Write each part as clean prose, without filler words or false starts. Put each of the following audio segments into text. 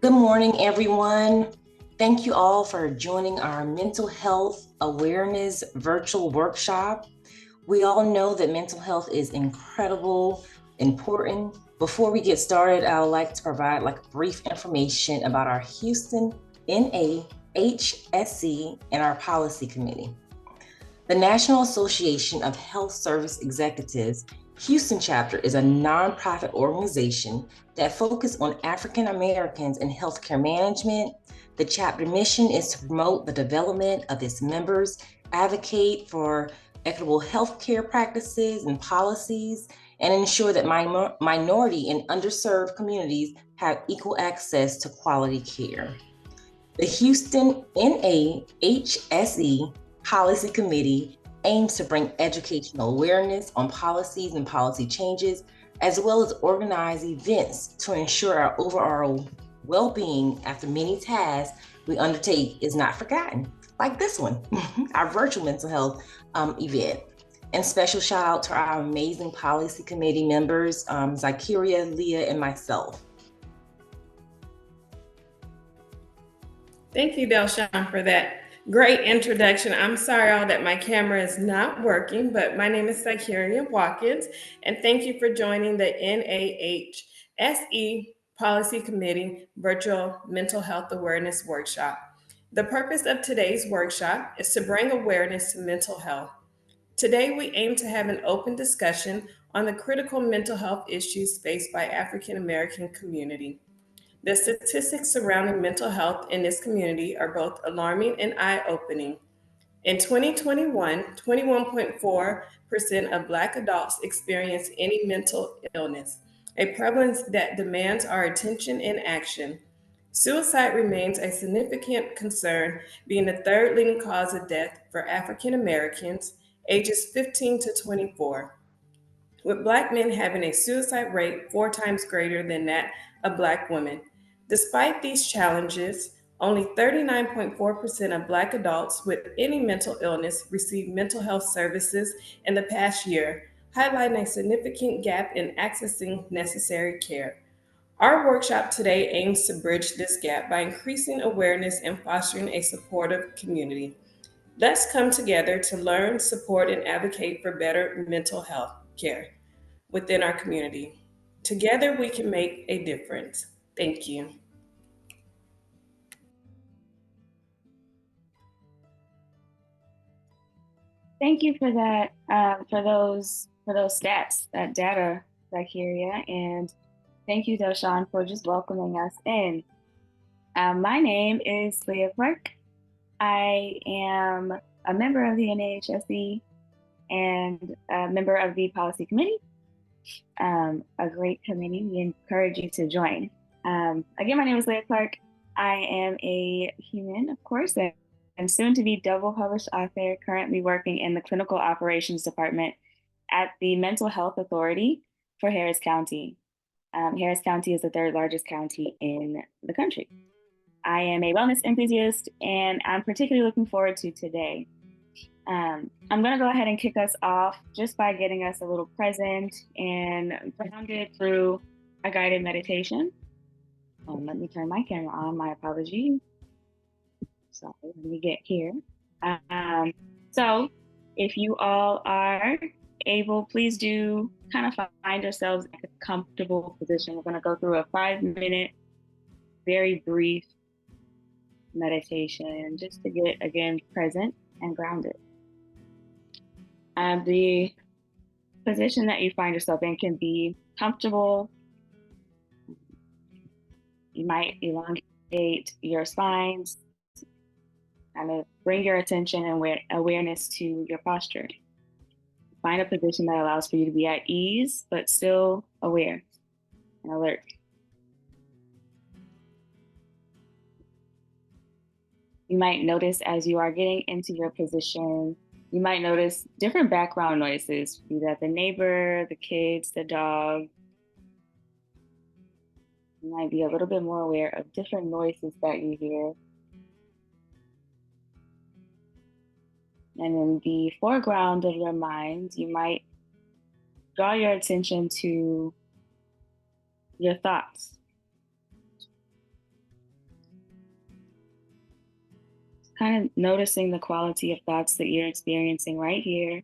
Good morning, everyone. Thank you all for joining our mental health awareness virtual workshop. We all know that mental health is incredible, important. Before we get started, I would like to provide brief information about our Houston N.A.H.S.E and our policy committee. The National Association of Health Service Executives Houston chapter is a nonprofit organization that focuses on African Americans in healthcare management. The chapter mission is to promote the development of its members, advocate for equitable healthcare practices and policies, and ensure that minority and underserved communities have equal access to quality care. The Houston N.A.H.S.E Policy Committee aims to bring educational awareness on policies and policy changes, as well as organize events to ensure our overall well-being after many tasks we undertake is not forgotten, like this one, our virtual mental health event. And special shout out to our amazing policy committee members, Zykeria, Leah, and myself. Thank you, Delshawn, for that great introduction. I'm sorry all that my camera is not working, but my name is Sykeria Watkins, and thank you for joining the N.A.H.S.E Policy Committee Virtual Mental Health Awareness Workshop. The purpose of today's workshop is to bring awareness to mental health. Today, we aim to have an open discussion on the critical mental health issues faced by African American community. The statistics surrounding mental health in this community are both alarming and eye opening. In 2021, 21.4% of Black adults experienced any mental illness, a prevalence that demands our attention and action. Suicide remains a significant concern, being the third leading cause of death for African Americans ages 15 to 24, with Black men having a suicide rate 4 times greater than that of Black women. Despite these challenges, only 39.4% of Black adults with any mental illness received mental health services in the past year, highlighting a significant gap in accessing necessary care. Our workshop today aims to bridge this gap by increasing awareness and fostering a supportive community. Let's come together to learn, support, and advocate for better mental health care within our community. Together, we can make a difference. Thank you. Thank you for that, for those stats, that data, Zakiria, and thank you, Doshan, for just welcoming us in. My name is Leah Clark. I am a member of the N.A.H.S.E and a member of the Policy Committee, a great committee. We encourage you to join. Again, my name is Leah Clark. I am a human, of course, and soon to be double published author, currently working in the clinical operations department at the Mental Health Authority for Harris County. Harris County is the third largest county in the country. I am a wellness enthusiast, and I'm particularly looking forward to today. I'm going to go ahead and kick us off just by getting us a little present and grounded through a guided meditation. Let me turn my camera on. My apologies. So let me get here. So if you all are able, please do kind of find yourselves in a comfortable position. We're going to go through a 5-minute, very brief meditation just to get, again, present and grounded. The position that you find yourself in can be comfortable. You might elongate your spines, kind of bring your attention and awareness to your posture. Find a position that allows for you to be at ease, but still aware and alert. You might notice as you are getting into your position, you might notice different background noises, be that the neighbor, the kids, the dog. You might be a little bit more aware of different noises that you hear. And in the foreground of your mind, you might draw your attention to your thoughts. kind of noticing the quality of thoughts that you're experiencing right here.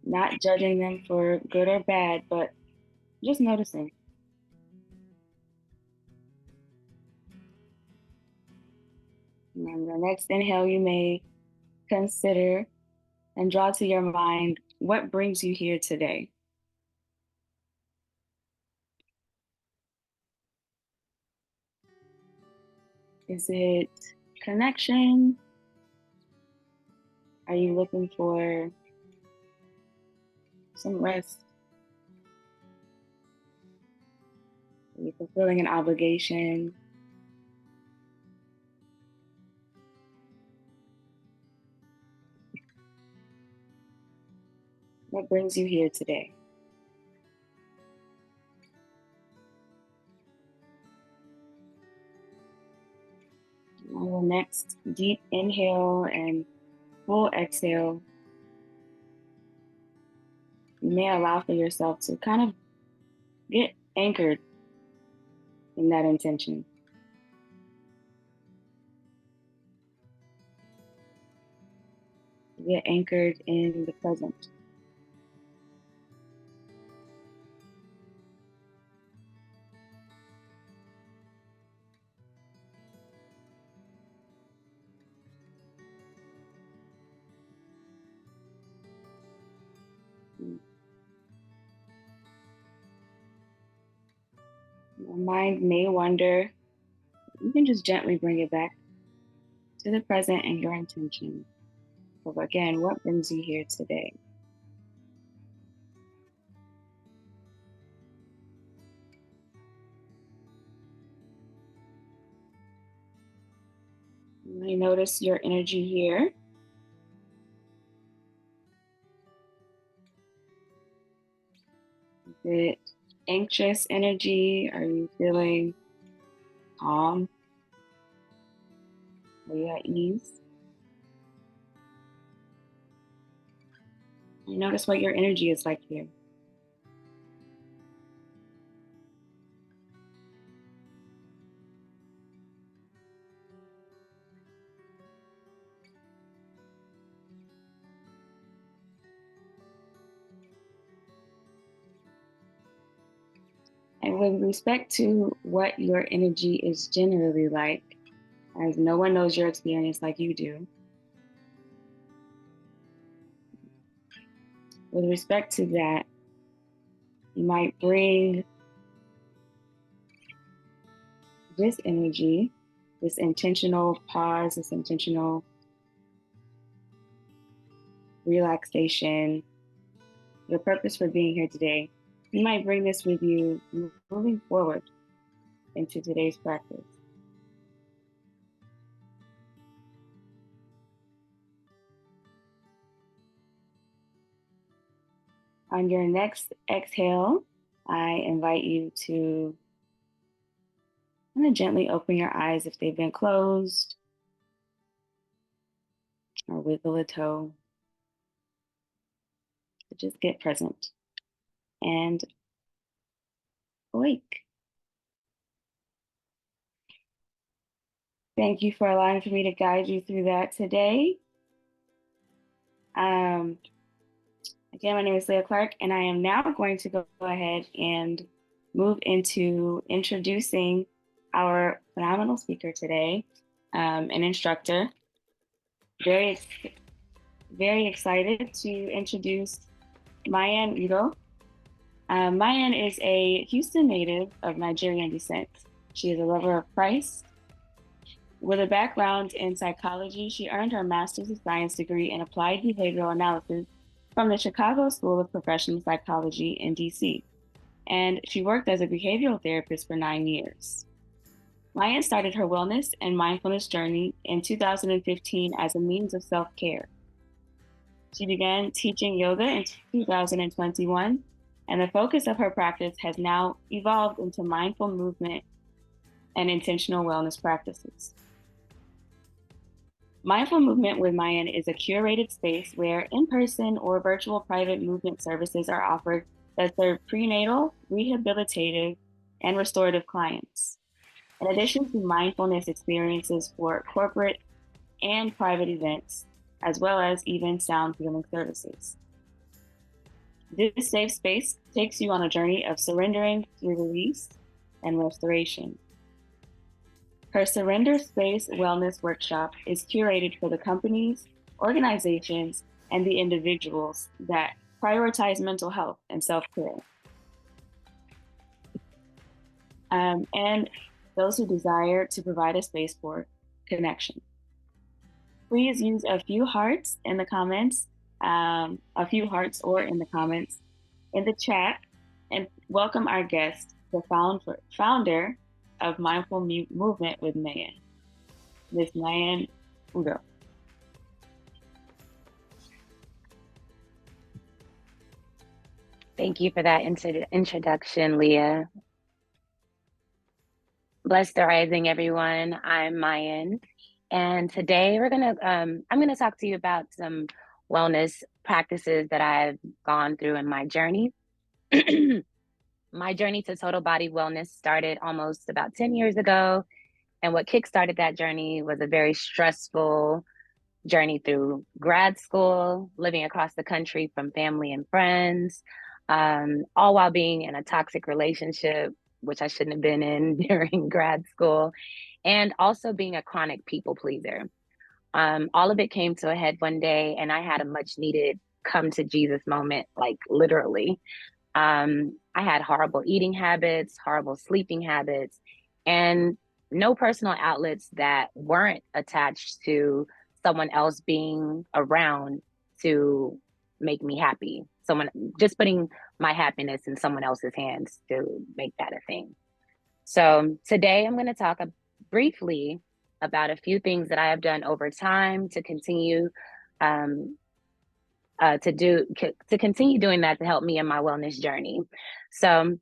Not judging them for good or bad, but just noticing. And on the next inhale, you may consider and draw to your mind what brings you here today. Is it connection? Are you looking for some rest? Are you fulfilling an obligation? What brings you here today? On the next deep inhale and full exhale, you may allow for yourself to kind of get anchored in that intention. Get anchored in the present. Your mind may wander. You can just gently bring it back to the present and your intention. So again, what brings you here today? You may notice your energy here. Is it anxious energy? Are you feeling calm? Are you at ease? You notice what your energy is like here. And with respect to what your energy is generally like, as no one knows your experience like you do, with respect to that, you might bring this energy, this intentional pause, this intentional relaxation, your purpose for being here today. You might bring this with you moving forward into today's practice. On your next exhale, I invite you to kind of gently open your eyes if they've been closed, or wiggle a toe. So just get present and awake. Thank you for allowing for me to guide you through that today. Again, my name is Leah Clark, and I am now going to go ahead and move into introducing our phenomenal speaker today, an instructor. Very excited to introduce Mayen Udoh. Mayen is a Houston native of Nigerian descent. She is a lover of Christ. With a background in psychology, she earned her Master's of Science degree in Applied Behavioral Analysis from the Chicago School of Professional Psychology in DC, and she worked as a behavioral therapist for 9 years. Mayen started her wellness and mindfulness journey in 2015 as a means of self-care. She began teaching yoga in 2021, and the focus of her practice has now evolved into mindful movement and intentional wellness practices. Mindful Movement with Mayen is a curated space where in-person or virtual private movement services are offered that serve prenatal, rehabilitative, and restorative clients, in addition to mindfulness experiences for corporate and private events, as well as even sound healing services. This safe space takes you on a journey of surrendering through release and restoration. Her Surrender Space Wellness Workshop is curated for the companies, organizations, and the individuals that prioritize mental health and self-care. And those who desire to provide a space for connection. Please use a few hearts in the comments, a few hearts or in the comments in the chat, and welcome our guest, the founder of Mindful Movement with Mayen, Ms. Mayen Udoh. Thank you for that introduction, Leah. Blessed rising, everyone. I'm Mayen, and today I'm gonna talk to you about some wellness practices that I've gone through in my journey. My journey to total body wellness started almost about 10 years ago, and what kickstarted that journey was a very stressful journey through grad school, living across the country from family and friends, all while being in a toxic relationship, which I shouldn't have been in during grad school, and also being a chronic people pleaser. All of it came to a head one day, and I had a much needed come to Jesus moment, like literally. I had horrible eating habits, horrible sleeping habits, and no personal outlets that weren't attached to someone else being around to make me happy. Someone just putting my happiness in someone else's hands to make that a thing. So today I'm going to talk briefly about a few things that I have done over time to continue to continue doing that to help me in my wellness journey. So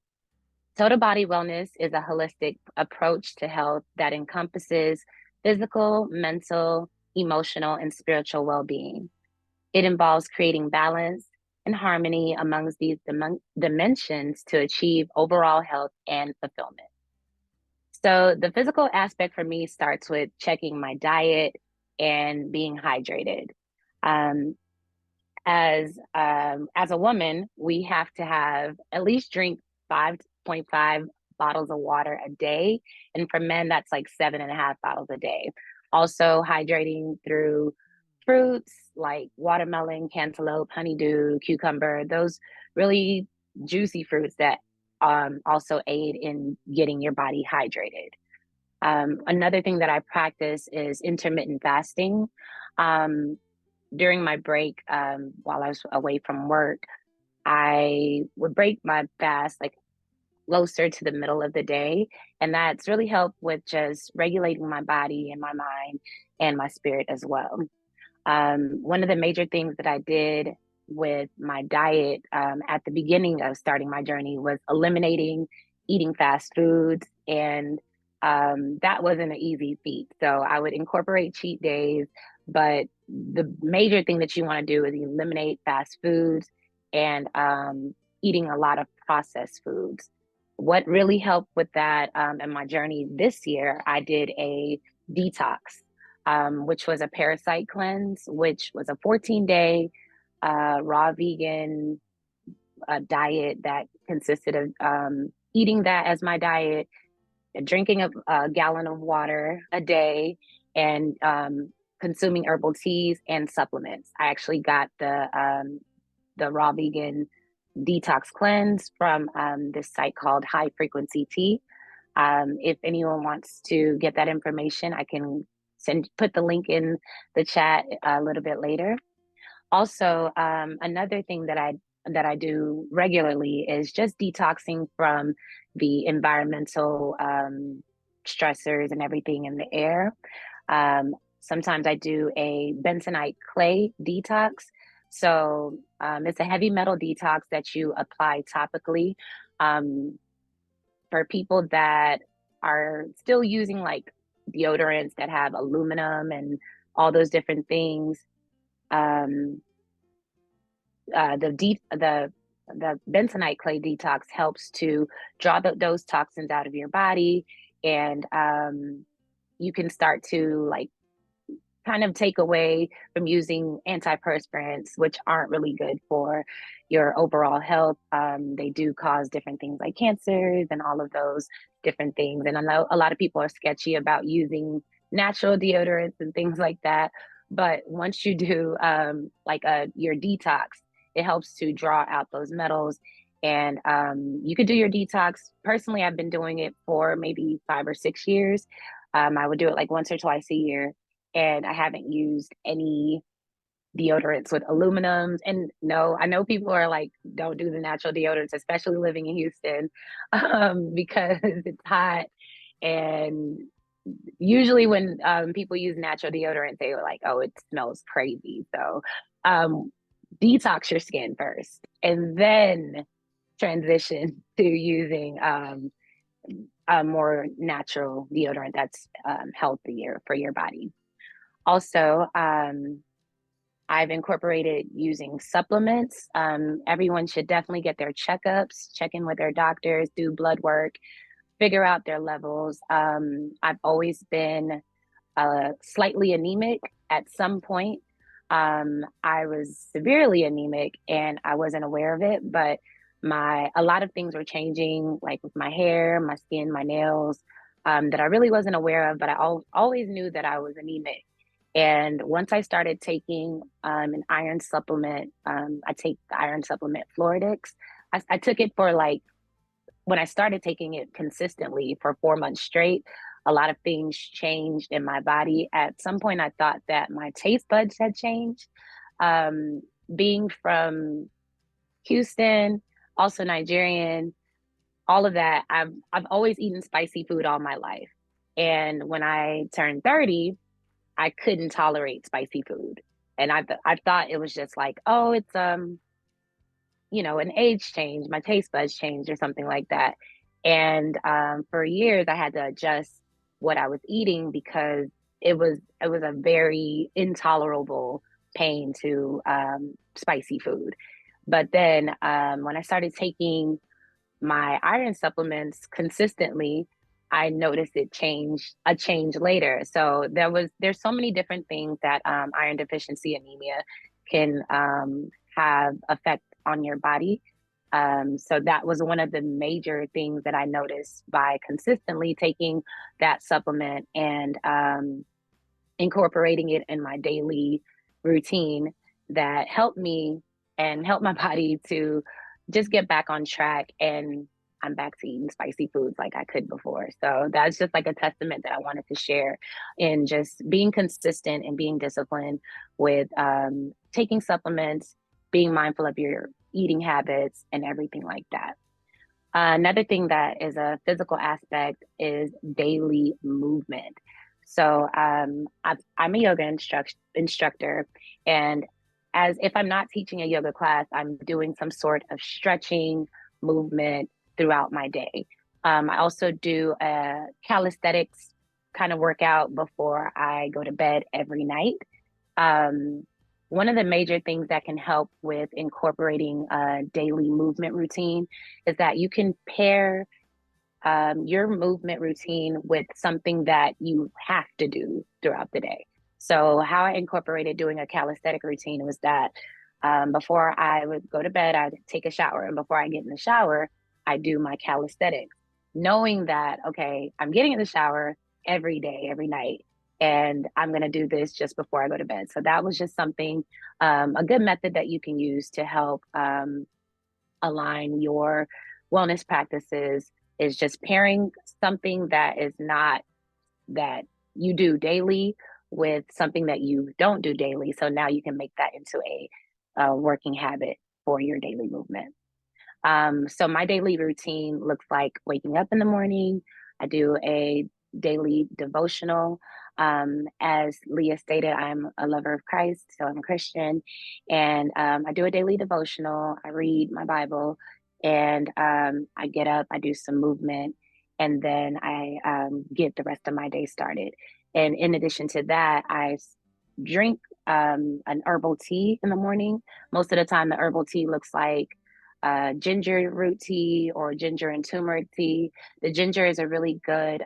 total body wellness is a holistic approach to health that encompasses physical, mental, emotional, and spiritual well-being. It involves creating balance and harmony amongst these dimensions to achieve overall health and fulfillment. So the physical aspect for me starts with checking my diet and being hydrated. As a woman, we have to have at least drink 5.5 bottles of water a day, and for men, that's like 7.5 bottles a day. Also, hydrating through fruits like watermelon, cantaloupe, honeydew, cucumber, those really juicy fruits that also aid in getting your body hydrated. Another thing that I practice is intermittent fasting. During my break, while I was away from work, I would break my fast like closer to the middle of the day. And that's really helped with just regulating my body and my mind and my spirit as well. One of the major things that I did with my diet at the beginning of starting my journey was eliminating eating fast foods. And that wasn't an easy feat. So I would incorporate cheat days, but the major thing that you want to do is eliminate fast foods and eating a lot of processed foods. What really helped with that in my journey this year, I did a detox, which was a parasite cleanse, which was a 14-day raw vegan diet that consisted of eating that as my diet, drinking a gallon of water a day, and consuming herbal teas and supplements. I actually got the raw vegan detox cleanse from this site called High Frequency Tea. If anyone wants to get that information, I can put the link in the chat a little bit later. Also, another thing that I do regularly is just detoxing from the environmental stressors and everything in the air. Sometimes I do a bentonite clay detox. So it's a heavy metal detox that you apply topically. For people that are still using like deodorants that have aluminum and all those different things, the the bentonite clay detox helps to draw those toxins out of your body, and you can start to like kind of take away from using antiperspirants, which aren't really good for your overall health. They do cause different things like cancers and all of those different things. And I know a lot of people are sketchy about using natural deodorants and things like that. But once you do your detox, it helps to draw out those metals. And you could do your detox. Personally, I've been doing it for maybe 5 or 6 years. I would do it like once or twice a year, and I haven't used any deodorants with aluminums. And no, I know people are like, don't do the natural deodorants, especially living in Houston, because it's hot. And usually when people use natural deodorant, they were like, oh, it smells crazy. So detox your skin first, and then transition to using a more natural deodorant that's healthier for your body. Also, I've incorporated using supplements. Everyone should definitely get their checkups, check in with their doctors, do blood work, figure out their levels. I've always been slightly anemic at some point. I was severely anemic and I wasn't aware of it, but a lot of things were changing, like with my hair, my skin, my nails, that I really wasn't aware of, but I always knew that I was anemic. And once I started taking an iron supplement, I take the iron supplement Floridix. I took it for like, when I started taking it consistently for 4 months straight, a lot of things changed in my body. At some point, I thought that my taste buds had changed. Um, Being from Houston, also Nigerian, all of that, I've always eaten spicy food all my life. And when I turned 30, I couldn't tolerate spicy food. And I thought it was just like, oh, it's an age change, my taste buds changed or something like that. And for years, I had to adjust what I was eating because it was a very intolerable pain to spicy food. But then when I started taking my iron supplements consistently, I noticed a change later. So there's so many different things that iron deficiency anemia can have effect on your body. So that was one of the major things that I noticed by consistently taking that supplement and incorporating it in my daily routine, that helped me and helped my body to just get back on track. And I'm back to eating spicy foods like I could before. So that's just like a testament that I wanted to share in just being consistent and being disciplined with taking supplements, being mindful of your eating habits and everything like that. Another thing that is a physical aspect is daily movement. So I'm a yoga instructor, and as if I'm not teaching a yoga class, I'm doing some sort of stretching movement throughout my day. I also do a calisthenics kind of workout before I go to bed every night. Um, One of the major things that can help with incorporating a daily movement routine is that you can pair your movement routine with something that you have to do throughout the day. So, how I incorporated doing a calisthenic routine was that before I would go to bed, I'd take a shower. And before I get in the shower, I do my calisthenics, knowing that, okay, I'm getting in the shower every day, every night. And I'm going to do this just before I go to bed. So that was just something, a good method that you can use to help align your wellness practices, is just pairing something that is not that you do daily with something that you don't do daily. So now you can make that into a working habit for your daily movement. So my daily routine looks like waking up in the morning. I do a daily devotional. As Leah stated, I'm a lover of Christ, so I'm a Christian, and I do a daily devotional. I read my Bible, and I get up, I do some movement, and then I get the rest of my day started. And in addition to that, drink an herbal tea in the morning. Most of the time, the herbal tea looks like ginger root tea or ginger and turmeric tea. The ginger is a really good,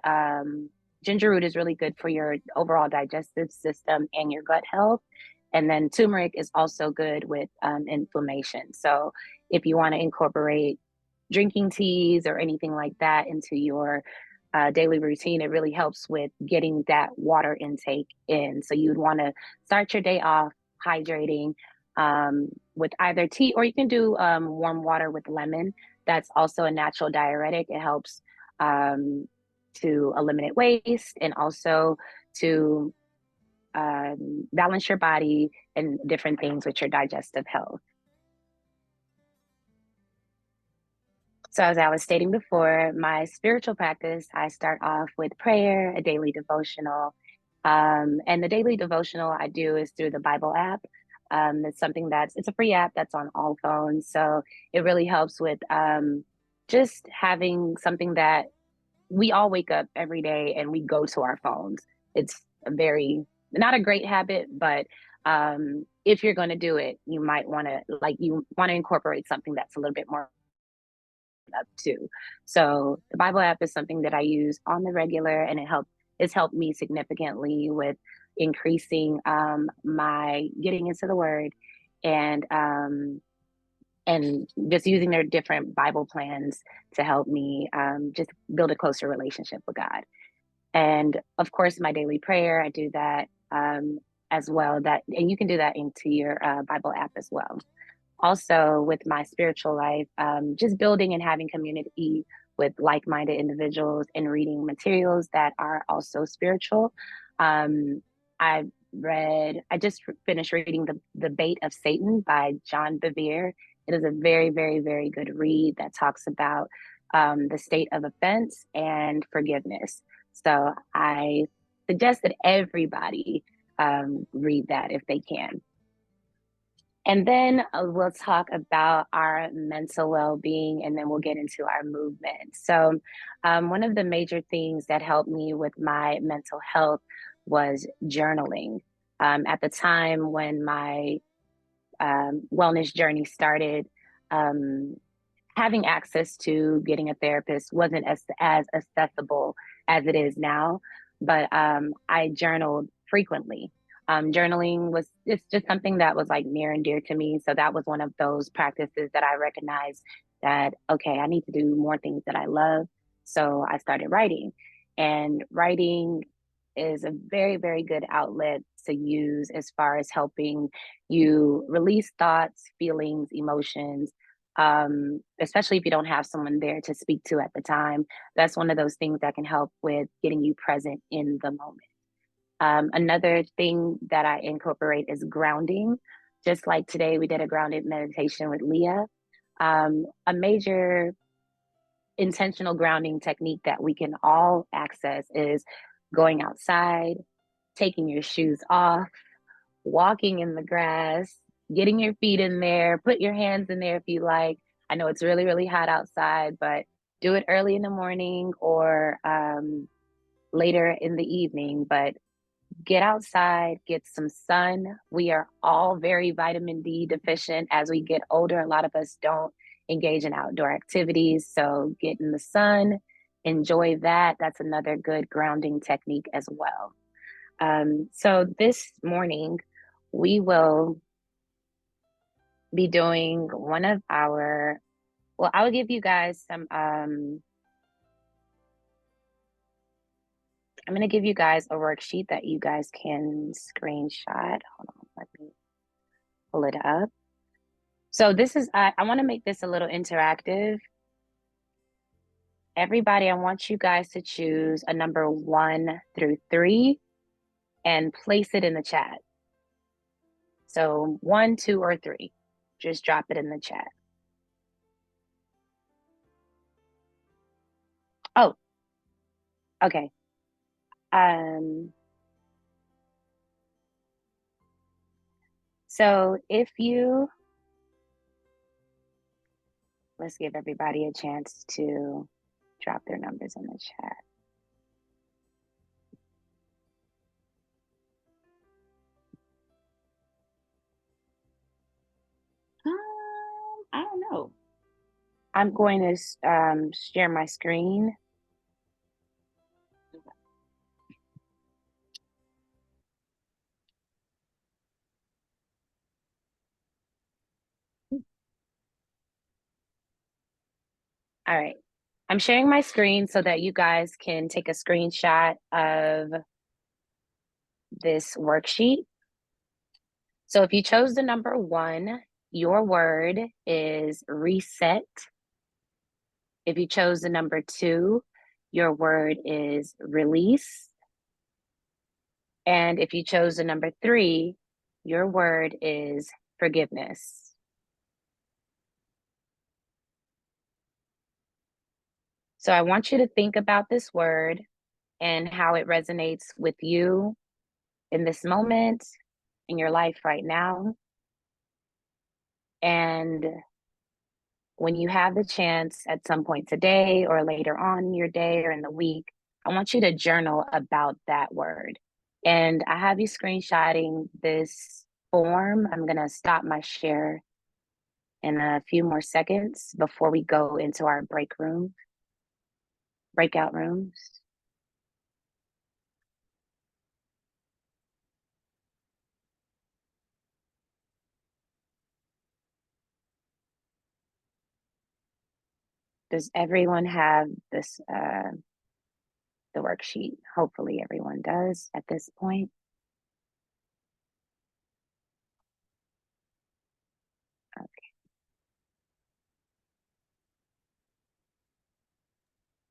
ginger root is really good for your overall digestive system and your gut health. And then turmeric is also good with inflammation. So if you want to incorporate drinking teas or anything like that into your daily routine, it really helps with getting that water intake in. So you'd want to start your day off hydrating with either tea, or you can do warm water with lemon. That's also a natural diuretic. It helps to eliminate waste and also to balance your body and different things with your digestive health. So as I was stating before, my spiritual practice, I start off with prayer, a daily devotional. And the daily devotional I do is through the Bible app. It's something it's a free app that's on all phones. So it really helps with just having something that we all wake up every day and we go to our phones. It's not a great habit, but if you're going to do it, you might want to incorporate something that's a little bit more up too. So the Bible app is something that I use on the regular, and it's helped me significantly with increasing my getting into the Word, and just using their different Bible plans to help me just build a closer relationship with God. And of course, my daily prayer, I do that as well. And you can do that into your Bible app as well. Also, with my spiritual life, just building and having community with like-minded individuals and reading materials that are also spiritual. I just finished reading The Bait of Satan by John Bevere. It is a very, very, very good read that talks about the state of offense and forgiveness. So I suggest that everybody read that if they can. And then we'll talk about our mental well-being, and then we'll get into our movement. So one of the major things that helped me with my mental health was journaling. At the time when my wellness journey started, having access to getting a therapist wasn't as accessible as it is now, but I journaled frequently. Journaling it's just something that was like near and dear to me. So that was one of those practices that I recognized that, okay, I need to do more things that I love. So I started writing, and writing is a very, very good outlet to use as far as helping you release thoughts, feelings, emotions, especially if you don't have someone there to speak to at the time. That's one of those things that can help with getting you present in the moment. Another thing that I incorporate is grounding. Just like today, we did a grounded meditation with Leah. A major intentional grounding technique that we can all access is going outside, taking your shoes off, walking in the grass, getting your feet in there, put your hands in there if you like. I know it's really, really hot outside, but do it early in the morning or later in the evening. But get outside, get some sun. We are all very vitamin D deficient as we get older. A lot of us don't engage in outdoor activities. So get in the sun, enjoy that. That's another good grounding technique as well. So this morning, we will be doing one of I will give you guys some, I'm going to give you guys a worksheet that you guys can screenshot. Hold on, let me pull it up. So this is, I want to make this a little interactive. Everybody, I want you guys to choose a number 1 through 3 and place it in the chat. So 1, 2, or 3, just drop it in the chat. Oh, okay. So let's give everybody a chance to drop their numbers in the chat. I don't know. I'm going to share my screen. All right. I'm sharing my screen so that you guys can take a screenshot of this worksheet. So if you chose the number 1, your word is reset. If you chose the number 2, your word is release. And if you chose the number 3, your word is forgiveness. So I want you to think about this word and how it resonates with you in this moment, in your life right now. And when you have the chance at some point today or later on in your day or in the week, I want you to journal about that word. And I have you screenshotting this form. I'm going to stop my share in a few more seconds before we go into our breakout rooms. Does everyone have this, the worksheet? Hopefully everyone does at this point.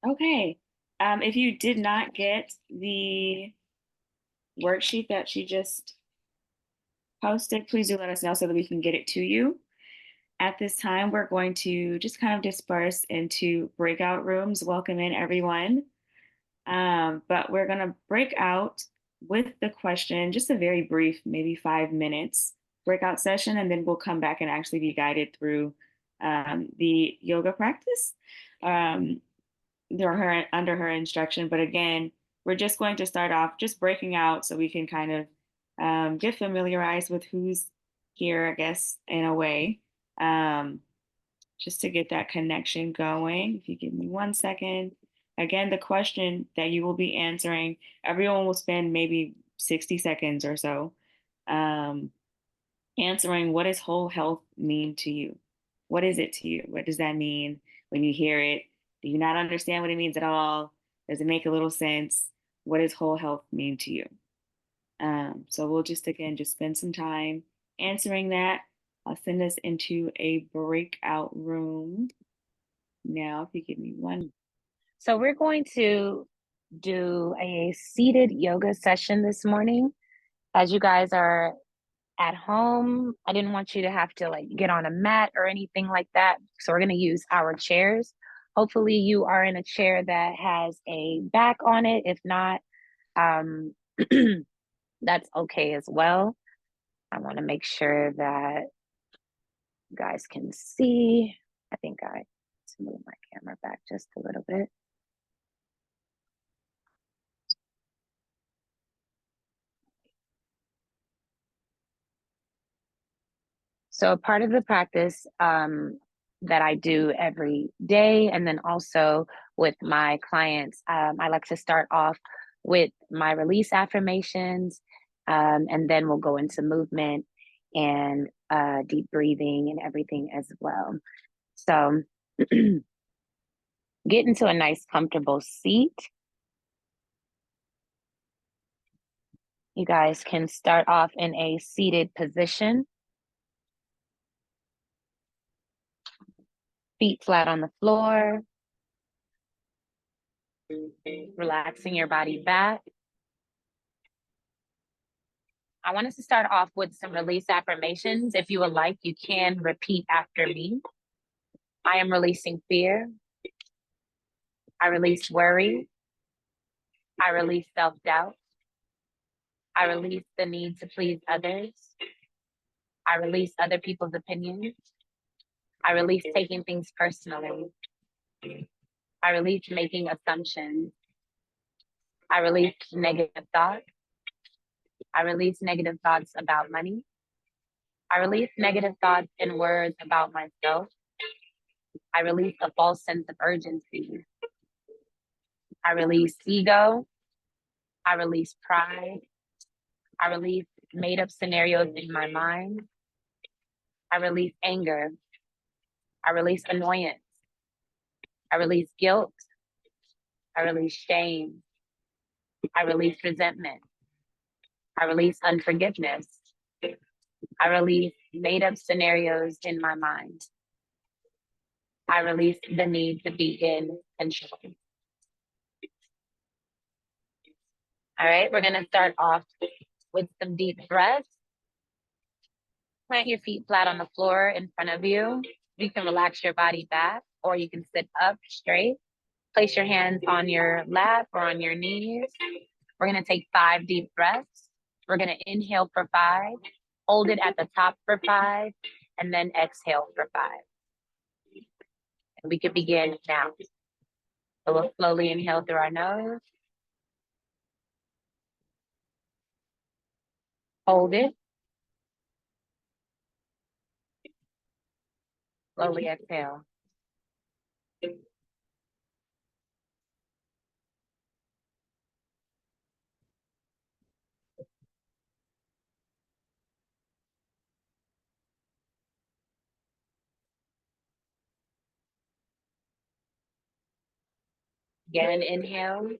Okay. If you did not get the worksheet that she just posted, please do let us know so that we can get it to you. At this time, we're going to just kind of disperse into breakout rooms. Welcome in, everyone. But we're going to break out with the question, just a very brief, maybe 5 minutes breakout session, and then we'll come back and actually be guided through the yoga practice under her instruction. But again, we're just going to start off just breaking out so we can kind of get familiarized with who's here, I guess, in a way. Just to get that connection going. If you give me 1 second. Again, the question that you will be answering, everyone will spend maybe 60 seconds or so answering, what does whole health mean to you? What is it to you? What does that mean when you hear it? Do you not understand what it means at all? Does it make a little sense? What does whole health mean to you? So we'll just, again, just spend some time answering that. I'll send us into a breakout room now, if you give me one. So we're going to do a seated yoga session this morning. As you guys are at home, I didn't want you to have to like get on a mat or anything like that. So we're going to use our chairs. Hopefully you are in a chair that has a back on it. If not, that's okay as well. I want to make sure that you guys can see. I think I move my camera back just a little bit. So a part of the practice that I do every day, and then also with my clients, I like to start off with my release affirmations, and then we'll go into movement and deep breathing and everything as well. So get into a nice comfortable seat. You guys can start off in a seated position. Feet flat on the floor. Relaxing your body back. I want us to start off with some release affirmations. If you would like, you can repeat after me. I am releasing fear. I release worry. I release self-doubt. I release the need to please others. I release other people's opinions. I release taking things personally. I release making assumptions. I release negative thoughts. I release negative thoughts about money. I release negative thoughts and words about myself. I release a false sense of urgency. I release ego. I release pride. I release made up scenarios in my mind. I release anger. I release annoyance. I release guilt. I release shame. I release resentment. I release unforgiveness. I release made up scenarios in my mind. I release the need to be in control. All right, we're going to start off with some deep breaths. Plant your feet flat on the floor in front of you. You can relax your body back, or you can sit up straight. Place your hands on your lap or on your knees. We're going to take 5 deep breaths. We're going to inhale for 5, hold it at the top for 5, and then exhale for 5. And we can begin now. So we'll slowly inhale through our nose. Hold it. Slowly exhale. Again, inhale.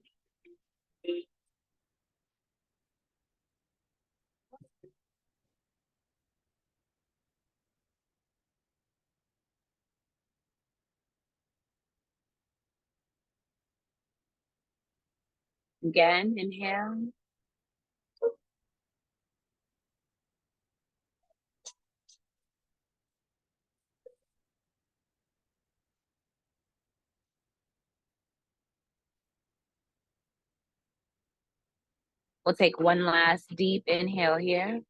Again, inhale. We'll take one last deep inhale here.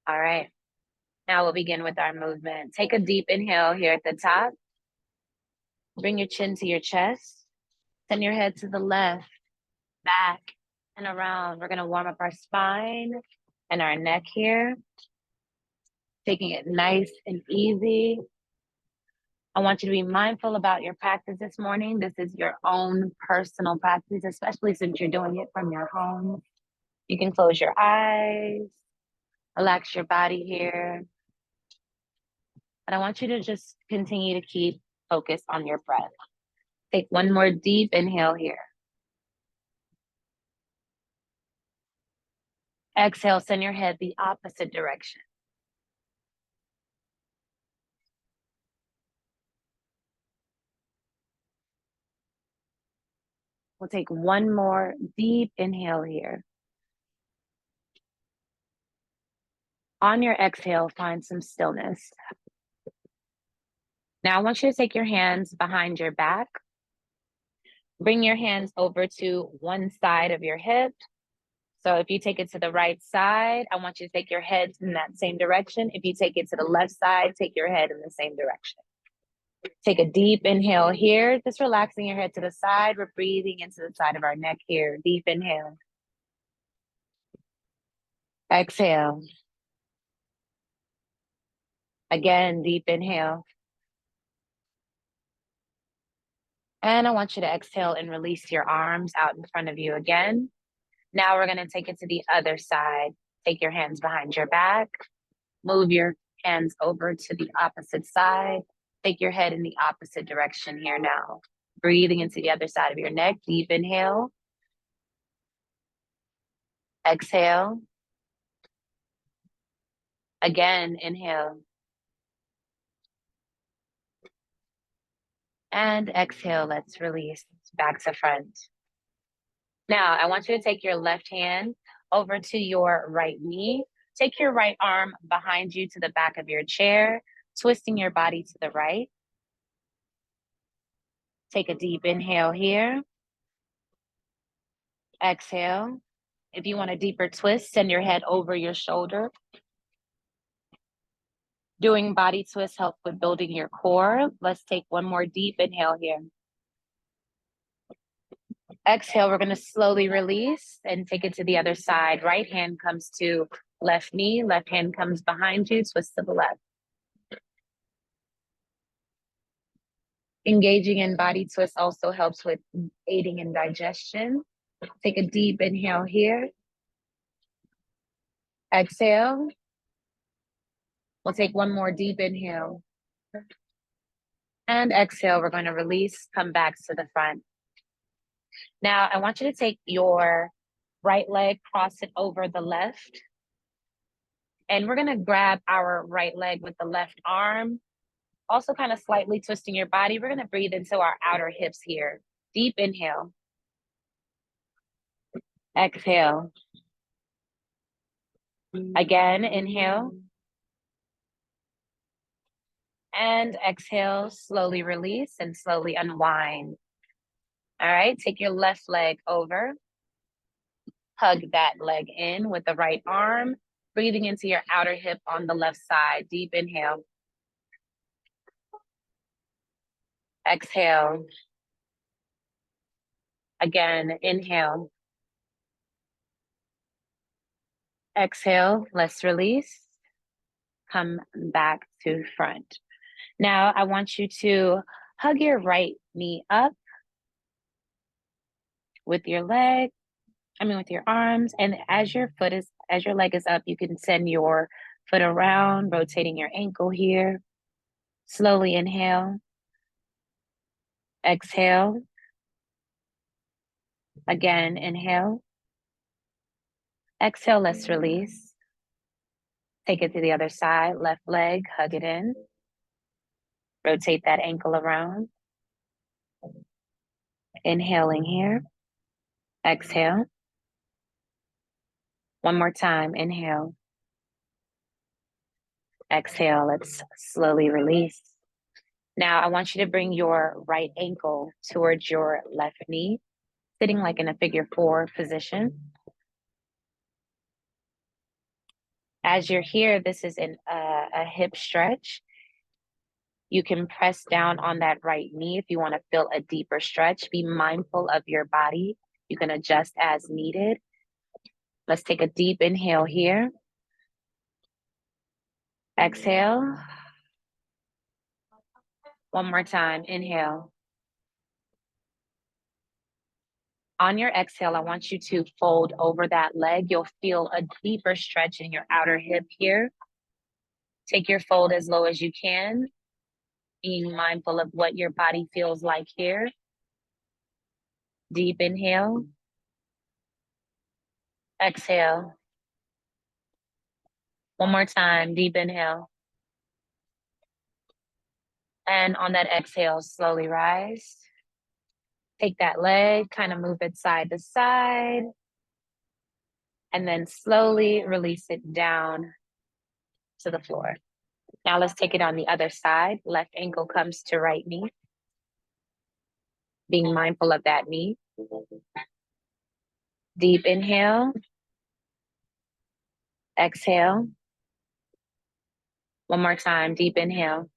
All right. Now we'll begin with our movement. Take a deep inhale here at the top. Bring your chin to your chest. Send your head to the left, back, and around. We're going to warm up our spine and our neck here. Taking it nice and easy. I want you to be mindful about your practice this morning. This is your own personal practice, especially since you're doing it from your home. You can close your eyes, relax your body here. And I want you to just continue to keep focus on your breath. Take one more deep inhale here. Exhale, send your head the opposite direction. We'll take one more deep inhale here. On your exhale, find some stillness. Now I want you to take your hands behind your back. Bring your hands over to one side of your hip. So if you take it to the right side, I want you to take your head in that same direction. If you take it to the left side, take your head in the same direction. Take a deep inhale here, just relaxing your head to the side. We're breathing into the side of our neck here. Deep inhale. Exhale. Again, deep inhale. And I want you to exhale and release your arms out in front of you again. Now we're going to take it to the other side. Take your hands behind your back. Move your hands over to the opposite side. Take your head in the opposite direction here now. Breathing into the other side of your neck. Deep inhale. Exhale. Again, inhale. And exhale, let's release back to front. Now, I want you to take your left hand over to your right knee. Take your right arm behind you to the back of your chair, twisting your body to the right. Take a deep inhale here. Exhale. If you want a deeper twist, send your head over your shoulder. Doing body twists help with building your core. Let's take one more deep inhale here. Exhale, we're going to slowly release and take it to the other side. Right hand comes to left knee, left hand comes behind you, twist to the left. Engaging in body twists also helps with aiding in digestion. Take a deep inhale here. Exhale. We'll take one more deep inhale. And exhale, we're going to release, come back to the front. Now, I want you to take your right leg, cross it over the left. And we're going to grab our right leg with the left arm. Also kind of slightly twisting your body. We're going to breathe into our outer hips here. Deep inhale. Exhale. Again, inhale. And exhale, slowly release and slowly unwind. All right, take your left leg over. Hug that leg in with the right arm. Breathing into your outer hip on the left side. Deep inhale. Exhale. Again, inhale. Exhale, let's release. Come back to front. Now I want you to hug your right knee up with your with your arms. And as your leg is up, you can send your foot around, rotating your ankle here. Slowly inhale. Exhale. Again, inhale. Exhale, let's release. Take it to the other side, left leg, hug it in. Rotate that ankle around. Inhaling here. Exhale. One more time, inhale. Exhale, let's slowly release. Now I want you to bring your right ankle towards your left knee, sitting like in a figure 4 position. As you're here, this is a hip stretch. You can press down on that right knee if you want to feel a deeper stretch. Be mindful of your body. You can adjust as needed. Let's take a deep inhale here. Exhale. One more time, inhale. On your exhale, I want you to fold over that leg. You'll feel a deeper stretch in your outer hip here. Take your fold as low as you can, being mindful of what your body feels like here. Deep inhale. Exhale. One more time, deep inhale. And on that exhale, slowly rise. Take that leg, kind of move it side to side. And then slowly release it down to the floor. Now let's take it on the other side. Left ankle comes to right knee. Being mindful of that knee. Deep inhale. Exhale. One more time, deep inhale.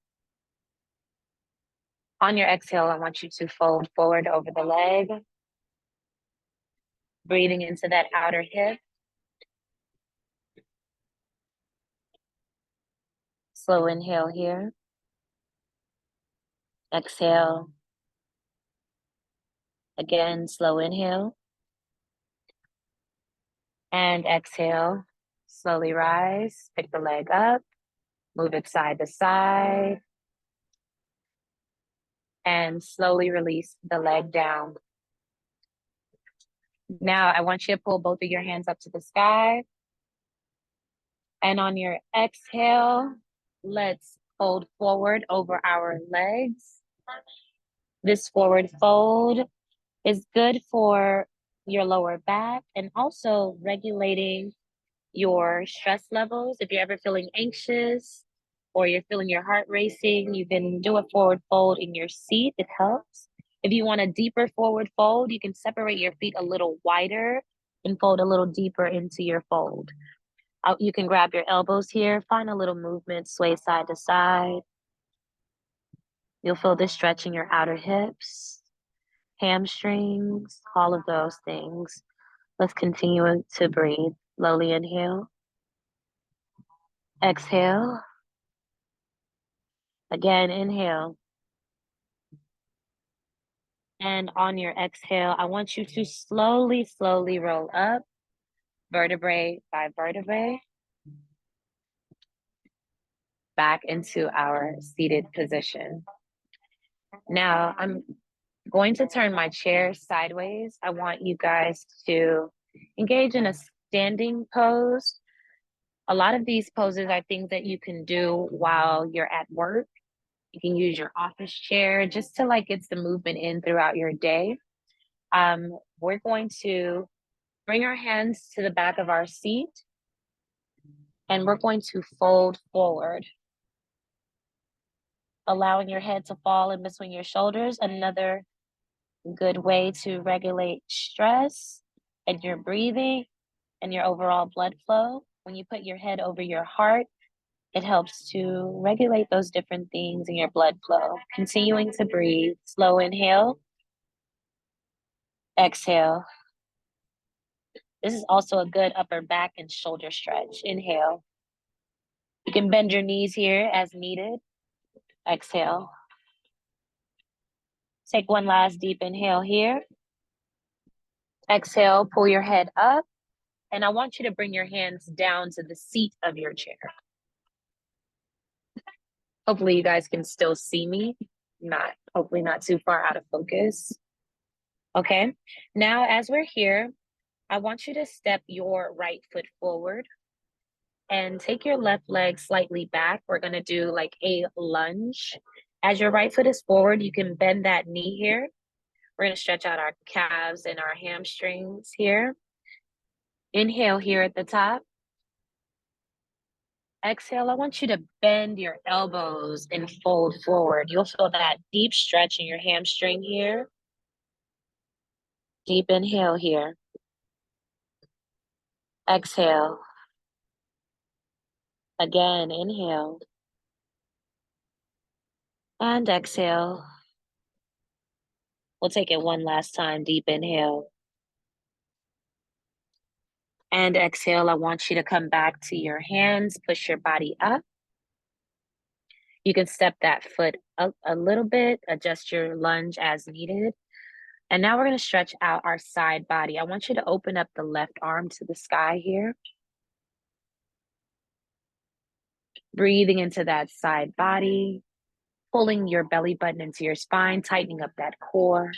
On your exhale, I want you to fold forward over the leg. Breathing into that outer hip. Slow inhale here. Exhale. Again, slow inhale. And exhale. Slowly rise. Pick the leg up. Move it side to side. And slowly release the leg down. Now, I want you to pull both of your hands up to the sky. And on your exhale, let's fold forward over our legs. This forward fold is good for your lower back and also regulating your stress levels. If you're ever feeling anxious or you're feeling your heart racing, you can do a forward fold in your seat. It helps. If you want a deeper forward fold, you can separate your feet a little wider and fold a little deeper into your fold. You can grab your elbows here, find a little movement, sway side to side. You'll feel this stretch in your outer hips, hamstrings, all of those things. Let's continue to breathe. Slowly inhale. Exhale. Again, inhale. And on your exhale, I want you to slowly, slowly roll up, vertebrae by vertebrae, back into our seated position. Now, I'm going to turn my chair sideways. I want you guys to engage in a standing pose. A lot of these poses are things that you can do while you're at work. You can use your office chair just to like get the movement in throughout your day. We're going to bring our hands to the back of our seat and we're going to fold forward, allowing your head to fall in between your shoulders. Another good way to regulate stress and your breathing and your overall blood flow. When you put your head over your heart, it helps to regulate those different things in your blood flow. Continuing to breathe. Slow inhale. Exhale. This is also a good upper back and shoulder stretch. Inhale. You can bend your knees here as needed. Exhale. Take one last deep inhale here. Exhale, pull your head up. And I want you to bring your hands down to the seat of your chair. Hopefully you guys can still see me. Hopefully not too far out of focus. Okay, now as we're here, I want you to step your right foot forward and take your left leg slightly back. We're gonna do like a lunge. As your right foot is forward, you can bend that knee here. We're gonna stretch out our calves and our hamstrings here. Inhale here at the top. Exhale, I want you to bend your elbows and fold forward. You'll feel that deep stretch in your hamstring here. Deep inhale here. Exhale. Again, inhale. And exhale. We'll take it one last time. Deep inhale. And exhale. I want you to come back to your hands. Push your body up. You can step that foot up a little bit. Adjust your lunge as needed. And now we're going to stretch out our side body. I want you to open up the left arm to the sky here. Breathing into that side body. Pulling your belly button into your spine. Tightening up that core.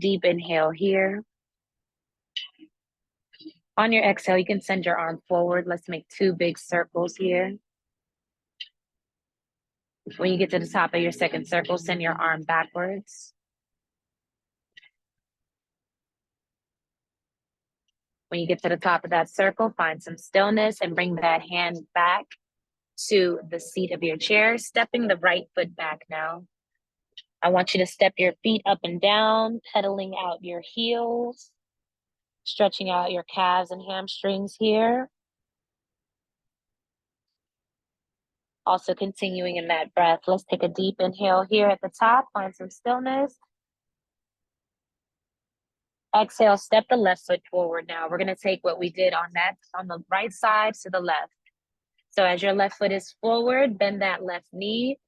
Deep inhale here. On your exhale, you can send your arm forward. Let's make two big circles here. When you get to the top of your second circle, send your arm backwards. When you get to the top of that circle, find some stillness and bring that hand back to the seat of your chair, stepping the right foot back now. I want you to step your feet up and down, pedaling out your heels, stretching out your calves and hamstrings here. Also continuing in that breath. Let's take a deep inhale here at the top, find some stillness. Exhale, step the left foot forward now. We're gonna take what we did on the right side to the left. So as your left foot is forward, bend that left knee.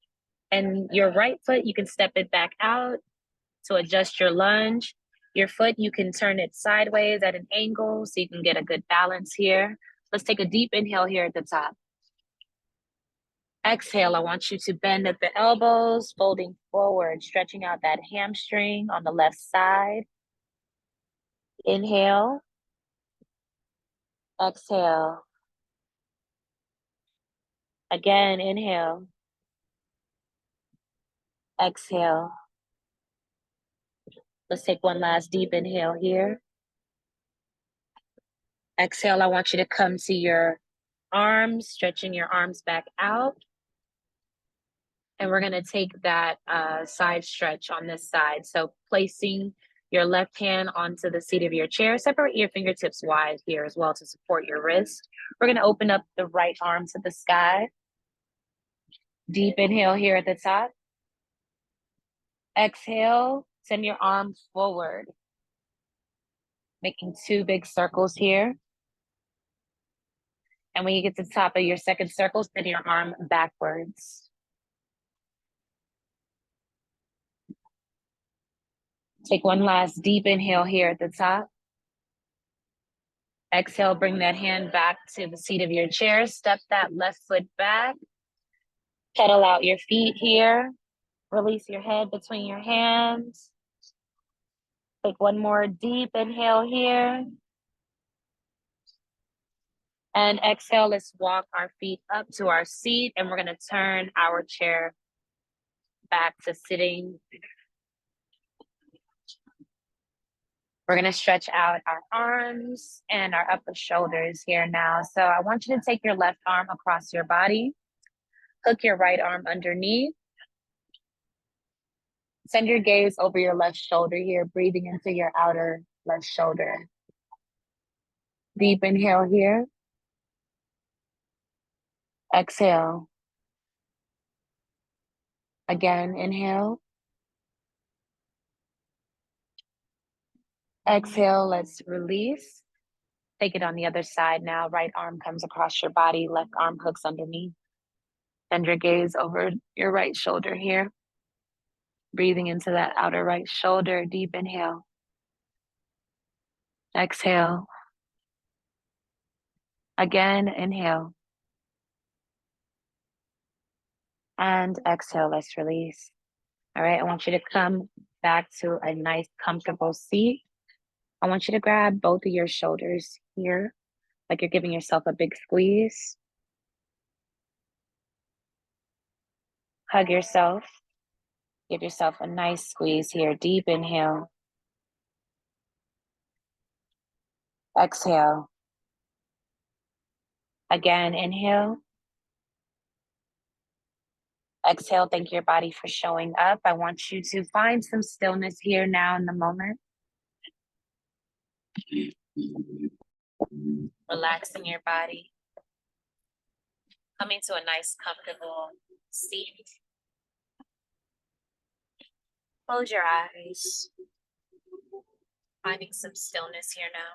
And your right foot, you can step it back out to adjust your lunge. Your foot, you can turn it sideways at an angle so you can get a good balance here. Let's take a deep inhale here at the top. Exhale, I want you to bend at the elbows, folding forward, stretching out that hamstring on the left side. Inhale. Exhale. Again, inhale. Exhale. Let's take one last deep inhale here. Exhale, I want you to come to your arms, stretching your arms back out. And we're gonna take that side stretch on this side. So placing your left hand onto the seat of your chair. Separate your fingertips wide here as well to support your wrist. We're going to open up the right arm to the sky. Deep inhale here at the top. Exhale, send your arm forward, making 2 big circles here. And when you get to the top of your second circle, send your arm backwards. Take one last deep inhale here at the top. Exhale, bring that hand back to the seat of your chair. Step that left foot back. Pedal out your feet here. Release your head between your hands. Take one more deep inhale here. And exhale, let's walk our feet up to our seat, and we're going to turn our chair back to sitting. We're going to stretch out our arms and our upper shoulders here now. So I want you to take your left arm across your body. Hook your right arm underneath. Send your gaze over your left shoulder here, breathing into your outer left shoulder. Deep inhale here. Exhale. Again, inhale. Exhale, let's release. Take it on the other side now. Right arm comes across your body, left arm hooks underneath. Send your gaze over your right shoulder here. Breathing into that outer right shoulder, deep inhale. Exhale. Again, inhale. And exhale, let's release. All right, I want you to come back to a nice, comfortable seat. I want you to grab both of your shoulders here, like you're giving yourself a big squeeze. Hug yourself. Give yourself a nice squeeze here. Deep inhale. Exhale. Again, inhale. Exhale, thank your body for showing up. I want you to find some stillness here now in the moment. Relaxing your body. Coming to a nice, comfortable seat. Close your eyes. Finding some stillness here now.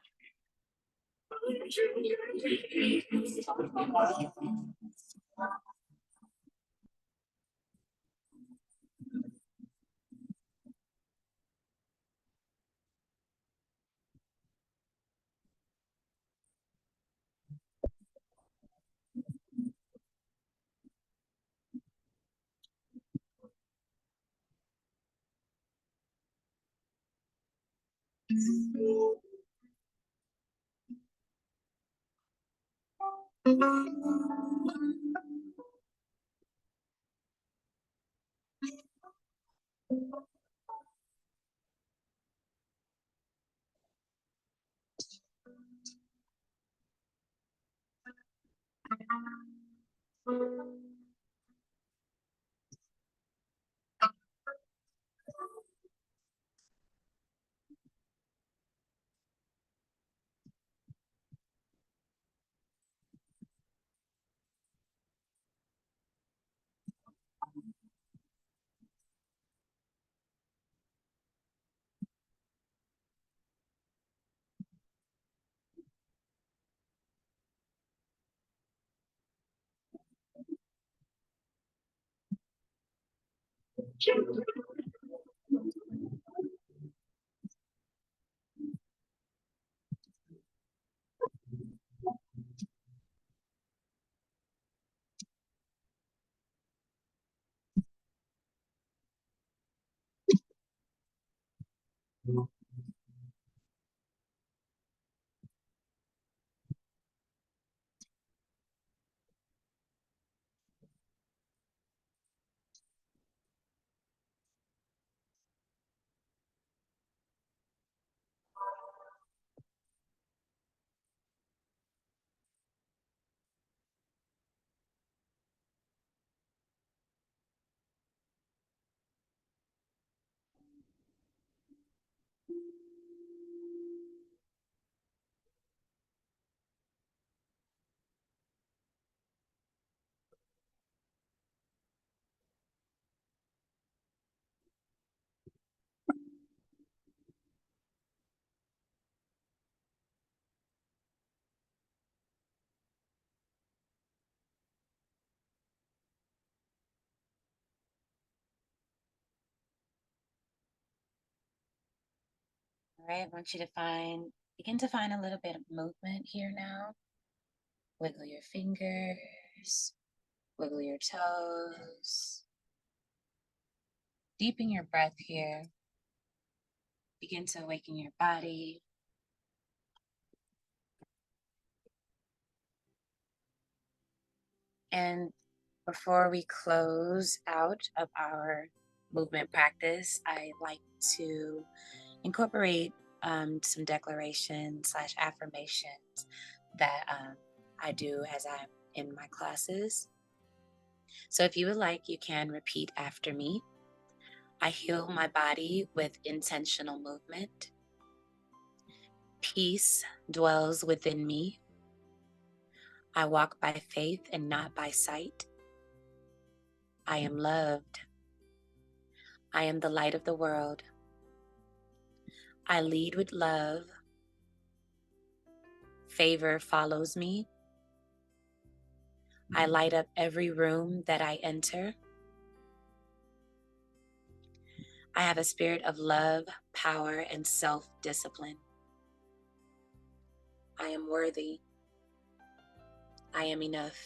All right, I want you to begin to find a little bit of movement here now. Wiggle your fingers, wiggle your toes. Deepen your breath here. Begin to awaken your body. And before we close out of our movement practice, I like to incorporate some declarations / affirmations that I do as I'm in my classes. So if you would like, you can repeat after me. I heal my body with intentional movement. Peace dwells within me. I walk by faith and not by sight. I am loved. I am the light of the world. I lead with love. Favor follows me. I light up every room that I enter. I have a spirit of love, power, and self-discipline. I am worthy. I am enough.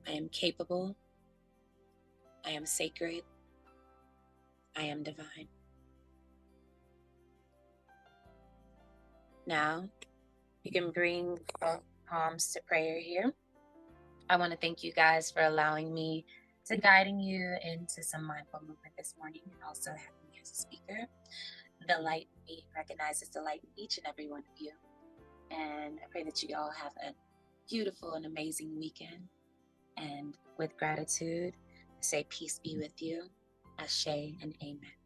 I am capable. I am sacred. I am divine. Now, you can bring both palms to prayer here. I want to thank you guys for allowing me to guiding you into some mindful movement this morning and also having me as a speaker. The light in me recognizes the light in each and every one of you. And I pray that you all have a beautiful and amazing weekend. And with gratitude, I say peace be with you. N.A.H.E and amen.